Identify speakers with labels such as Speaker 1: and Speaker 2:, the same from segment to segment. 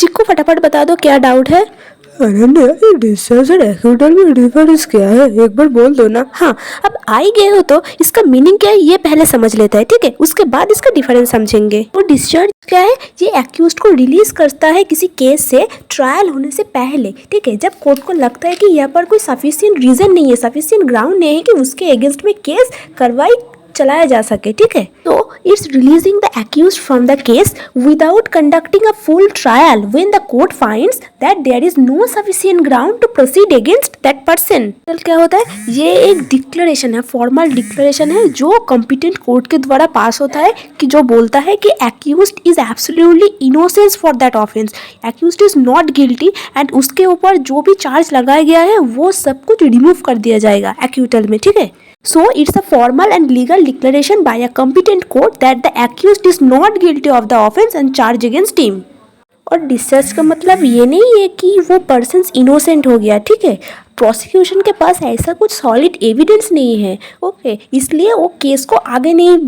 Speaker 1: चिक्कू फटाफट बता दो क्या डाउट है।
Speaker 2: अनन्या, ये डिस्चार्ज और एक्यूटल में डिफरेंस क्या है, एक बार बोल दो ना।
Speaker 1: हाँ, अब आई गए हो तो इसका मीनिंग क्या है ये पहले समझ लेते हैं, ठीक है, उसके बाद इसका डिफरेंस समझेंगे। वो डिस्चार्ज क्या है, ये एक्यूज्ड को रिलीज करता है किसी केस से ट्रायल होने से पहले, ठीक है, जब कोर्ट को लगता है कि यहाँ पर कोई सफिशिएंट रीजन नहीं है, सफिशिएंट ग्राउंड नहीं है कि उसके अगेंस्ट में केस कार्रवाई चलाया जा सके, ठीक है। तो it's releasing the accused from the case without conducting a full trial when the court finds that there is no sufficient ground to proceed against that person. क्या होता है, ये एक डिक्लेरेशन है, फॉर्मल डिक्लेरेशन है जो कॉम्पिटेंट कोर्ट के द्वारा पास होता है, कि जो बोलता है कि accused is absolutely innocent for that offence, accused is not guilty, and उसके ऊपर जो भी चार्ज लगाया गया है वो सब कुछ रिमूव कर दिया जाएगा एक्यूटल में, ठीक है। So it's a formal and legal declaration by a competent court that the accused is not guilty of the offence and charge against him. और डिस्चार्ज का मतलब ये नहीं है कि वो पर्सन इनोसेंट हो गया, ठीक है। प्रोसिक्यूशन के पास ऐसा कुछ सॉलिड एविडेंस नहीं है, ओके, इसलिए वो केस को आगे नहीं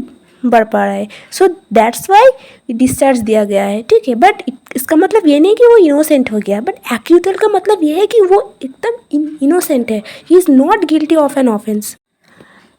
Speaker 1: बढ़ पा रहा है। सो दैट्स वाई डिस्चार्ज दिया गया है, ठीक है। बट इसका मतलब ये नहीं कि वो इनोसेंट हो गया, बट एक्यूटल का मतलब ये है कि वो एकदम इनोसेंट है, he is not guilty of an offence.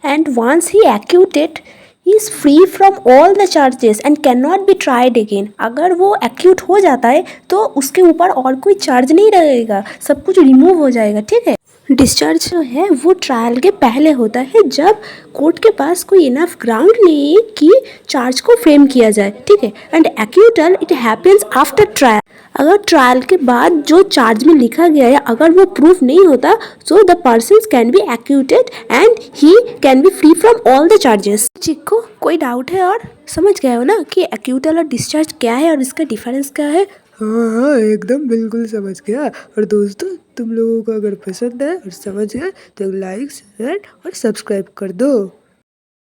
Speaker 1: And once he acquitted, he is free from all the charges and cannot be tried again. अगर वो एक्यूट हो जाता है तो उसके ऊपर और कोई चार्ज नहीं रहेगा, सब कुछ रिमूव हो जाएगा, ठीक है। डिस्चार्ज जो है वो ट्रायल के पहले होता है, जब कोर्ट के पास कोई इनफ ग्राउंड नहीं है कि चार्ज को फ्रेम किया जाए, ठीक है। And acquittal it happens after trial. अगर ट्रायल के बाद जो चार्ज में लिखा गया है अगर वो प्रूफ नहीं होता, so the person can be acquitted and he can be free from all the charges. Chikko, कोई डाउट है और समझ गए हो ना कि एक्यूटल और डिस्चार्ज क्या है और इसका डिफरेंस क्या है।
Speaker 2: हाँ हाँ, एकदम बिल्कुल समझ गया। और दोस्तों, तुम लोगों को अगर पसंद है और समझ गए तो लाइक, शेयर और सब्सक्राइब कर दो।